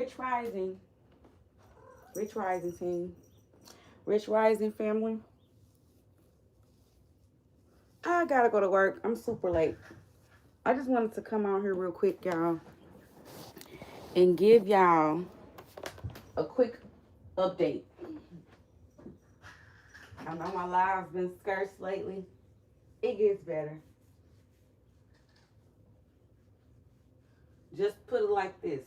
Rich Rising. Rich Rising team. Rich Rising family. I gotta go to work. I'm super late. I just wanted to come out here real quick, y'all, and give y'all a quick update. I know my live's been scarce lately. It gets better. Just put it like this.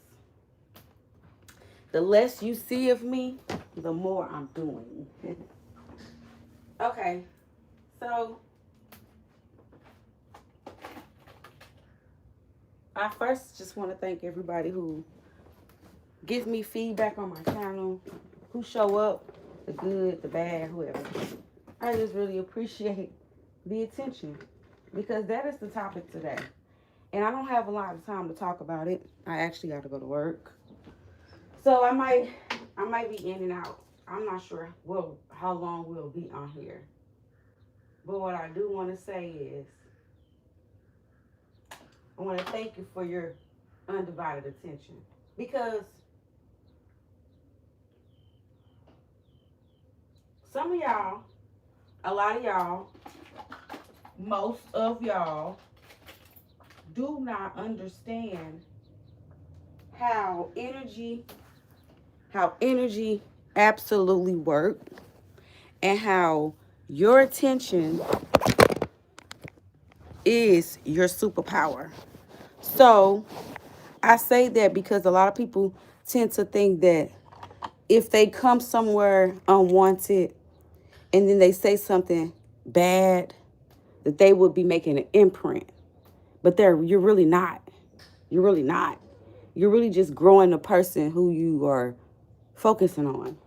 The less you see of me, the more I'm doing. Okay, so I first just want to thank everybody who gives me feedback on my channel, who show up, the good, the bad, whoever. I just really appreciate the attention because that is the topic today. And I don't have a lot of time to talk about it. I actually got to go to work. So I might be in and out. I'm not sure how long we'll be on here. But what I do want to say is I want to thank you for your undivided attention. Because some of y'all, a lot of y'all, most of y'all do not understand how energy absolutely works and how your attention is your superpower. So I say that because a lot of people tend to think that if they come somewhere unwanted and then they say something bad, that they would be making an imprint. But you're really not. You're really not. You're really just growing the person who you are focusing on.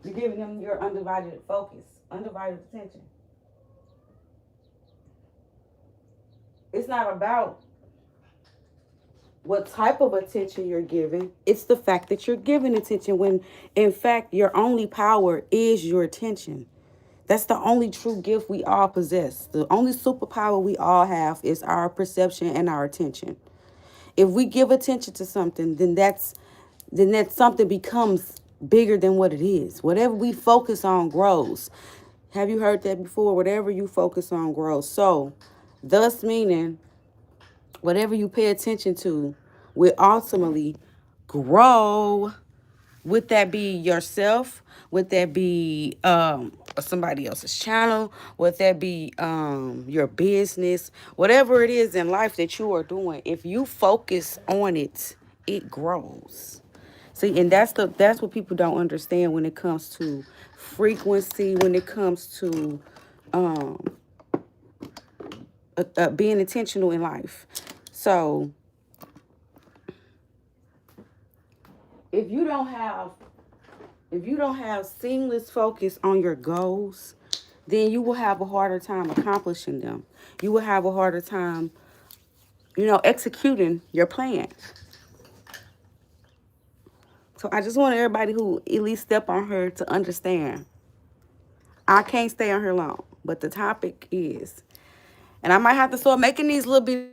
You're giving them your undivided focus, undivided attention. It's not about what type of attention you're giving. It's the fact that you're giving attention when, in fact, your only power is your attention. That's the only true gift we all possess. The only superpower we all have is our perception and our attention. If we give attention to something, then that something becomes bigger than what it is. Whatever we focus on grows. Have you heard that before? Whatever you focus on grows. So, thus meaning, whatever you pay attention to will ultimately grow. Would that be yourself? Would that be somebody else's channel? Would that be your business? Whatever it is in life that you are doing, if you focus on it, it grows. See, and that's what people don't understand when it comes to frequency, when it comes to being intentional in life. So if you don't have seamless focus on your goals, then you will have a harder time accomplishing them. You will have a harder time, executing your plan. So I just want everybody who at least step on her to understand. I can't stay on here long, but the topic is, and I might have to start making these little bit.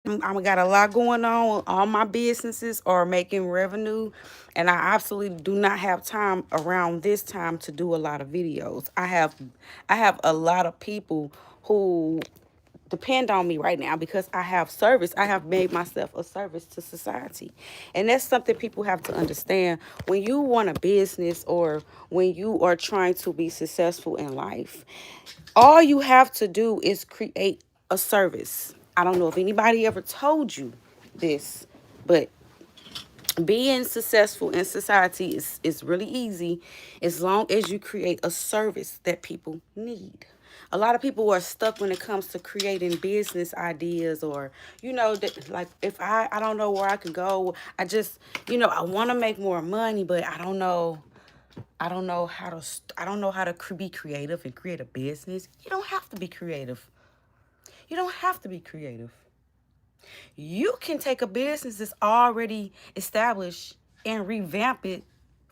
I got a lot going on. All my businesses are making revenue, and I absolutely do not have time around this time to do a lot of videos. I have a lot of people who depend on me right now because I have service. I have made myself a service to society. And that's something people have to understand. When you want a business or when you are trying to be successful in life, all you have to do is create a service. I don't know if anybody ever told you this, but being successful in society is really easy as long as you create a service that people need. A lot of people are stuck when it comes to creating business ideas or, that, like if I don't know where I can go. I just, I want to make more money, but I don't know how to be creative and create a business. You don't have to be creative. You don't have to be creative. You can take a business that's already established and revamp it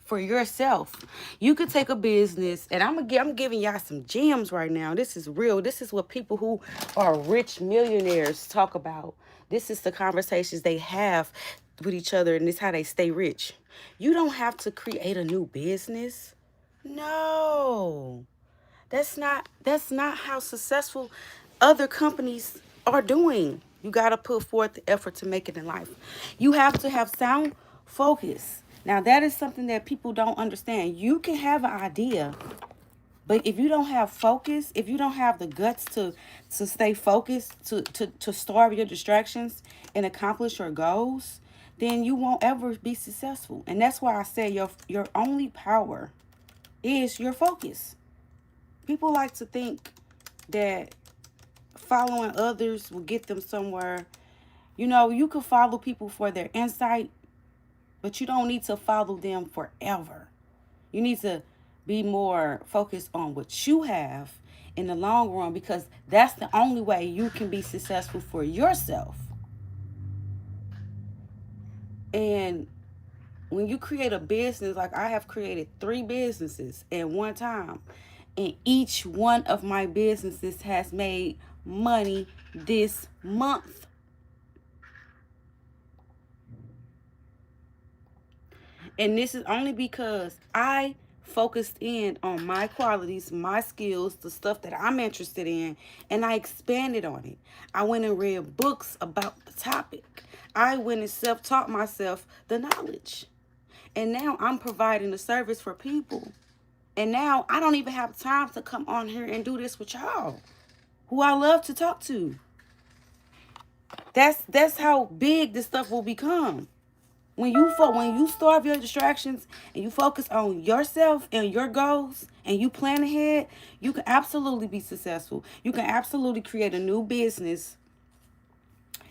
for yourself. You could take a business, and I'm giving y'all some gems right now. This is real. This is what people who are rich millionaires talk about. This is the conversations they have. with each other, and this how they stay rich. You don't have to create a new business. No. That's not how successful other companies are doing. You got to put forth the effort to make it in life. You have to have sound focus. Now that is something that people don't understand. You can have an idea, but if you don't have focus, if you don't have the guts to stay focused, to starve your distractions and accomplish your goals, then you won't ever be successful. And that's why I say your only power is your focus. People like to think that following others will get them somewhere. You know, you can follow people for their insight, but you don't need to follow them forever. You need to be more focused on what you have in the long run, because that's the only way you can be successful for yourself. And when you create a business, like I have created 3 businesses at one time, and each one of my businesses has made money this month. And this is only because I focused in on my qualities, my skills, the stuff that I'm interested in, and I expanded on it. I went and read books about the topic. I went and self-taught myself the knowledge. And now I'm providing a service for people. And now I don't even have time to come on here and do this with y'all, who I love to talk to. That's how big this stuff will become. When you starve your distractions and you focus on yourself and your goals and you plan ahead, you can absolutely be successful. You can absolutely create a new business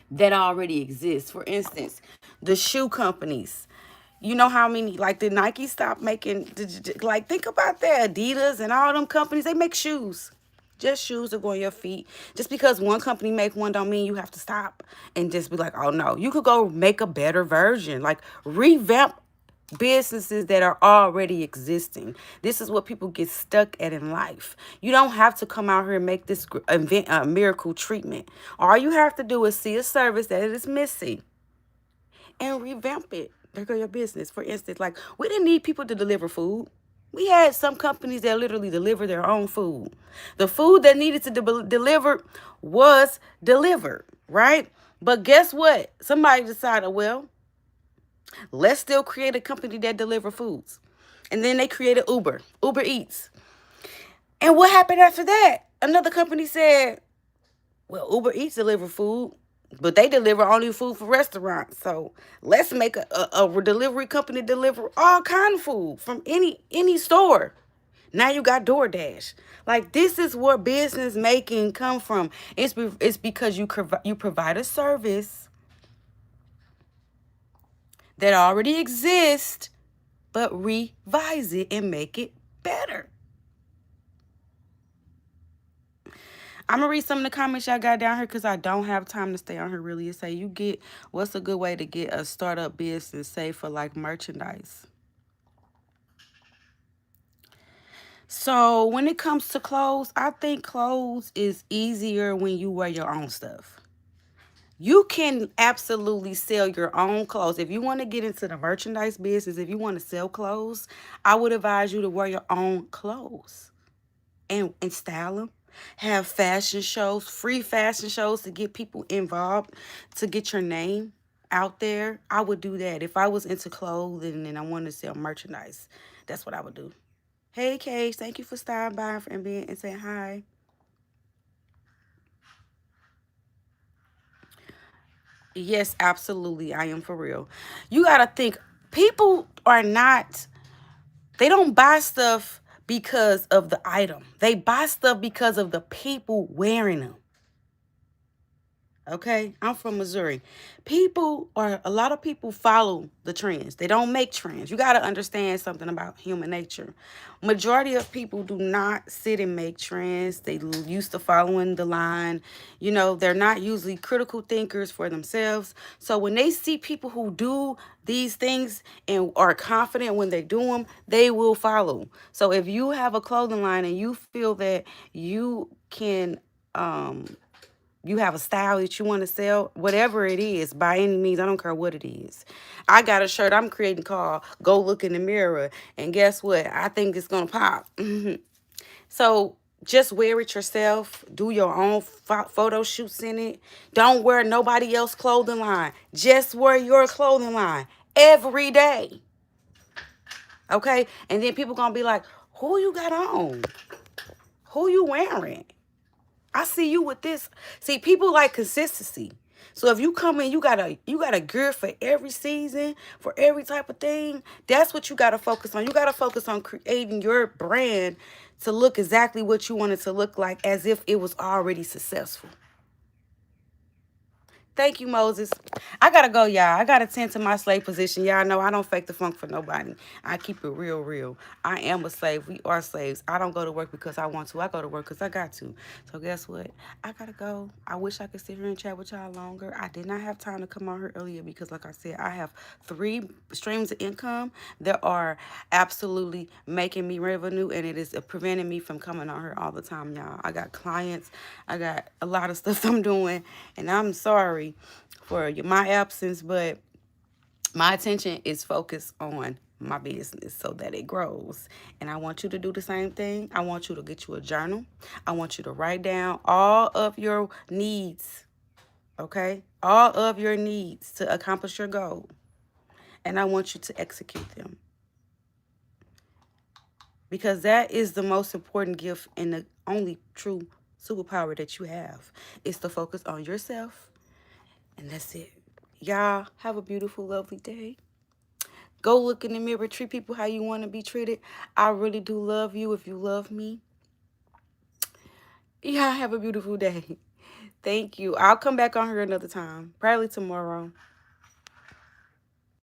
that already exists. For instance, the shoe companies. You know how many, like, did Nike stop making, like, think about that. Adidas and all them companies, they make shoes. Just shoes that go on your feet. Just because one company make one don't mean you have to stop and just be like, oh no. You could go make a better version. Like, revamp businesses that are already existing. This is what people get stuck at in life. You don't have to come out here and make this invent a miracle treatment. All you have to do is see a service that is missing and revamp it. There go your business. For instance, like, we didn't need people to deliver food. We had some companies that literally deliver their own food. The food that needed to be delivered was delivered, right? But guess what? Somebody decided, well, let's still create a company that deliver foods. And then they created Uber Eats. And what happened after that? Another company said, well, Uber Eats deliver food, but they deliver only food for restaurants. So let's make a delivery company deliver all kind of food from any store. Now you got DoorDash. Like, this is where business making come from. It's because you provide a service that already exists, but revise it and make it better. I'm going to read some of the comments y'all got down here because I don't have time to stay on here really. It say, what's a good way to get a startup business, say, for like merchandise? So when it comes to clothes, I think clothes is easier when you wear your own stuff. You can absolutely sell your own clothes. If you want to get into the merchandise business, if you want to sell clothes, I would advise you to wear your own clothes and style them. Have fashion shows, free fashion shows to get people involved, to get your name out there. I would do that. If I was into clothing and I wanted to sell merchandise, that's what I would do. Hey, Cage, thank you for stopping by and saying hi. Yes, absolutely. I am for real. You got to think, people are not, they don't buy stuff because of the item. They buy stuff because of the people wearing them. Okay, I'm from Missouri. A lot of people follow the trends. They don't make trends. You got to understand something about human nature. Majority of people do not sit and make trends. They used to following the line. You know, they're not usually critical thinkers for themselves. So when they see people who do these things and are confident when they do them, they will follow. So if you have a clothing line and you feel that you can You have a style that you want to sell, whatever it is, by any means. I don't care what it is. I got a shirt I'm creating called Go Look in the Mirror. And guess what? I think it's going to pop. So just wear it yourself. Do your own photo shoots in it. Don't wear nobody else's clothing line. Just wear your clothing line every day. Okay? And then people going to be like, who you got on? Who you wearing? I see you with this. See, people like consistency. So if you come in, you got a gear for every season, for every type of thing. That's what you got to focus on. You got to focus on creating your brand to look exactly what you want it to look like, as if it was already successful. Thank you, Moses. I gotta go, y'all. I gotta tend to my slave position. Y'all know I don't fake the funk for nobody. I keep it real, real. I am a slave. We are slaves. I don't go to work because I want to. I go to work because I got to. So guess what? I gotta go. I wish I could sit here and chat with y'all longer. I did not have time to come out here earlier because, like I said, I have 3 streams of income that are absolutely making me revenue, and it is preventing me from coming out here all the time, y'all. I got clients. I got a lot of stuff I'm doing, and I'm sorry for my absence, but my attention is focused on my business so that it grows. And I want you to do the same thing. I want you to get you a journal. I want you to write down all of your needs, okay? All of your needs to accomplish your goal. And I want you to execute them. Because that is the most important gift and the only true superpower that you have, is to focus on yourself. And that's it. Y'all have a beautiful, lovely day. Go look in the mirror. Treat people how you want to be treated. I really do love you if you love me. Y'all have a beautiful day. Thank you. I'll come back on here another time. Probably tomorrow.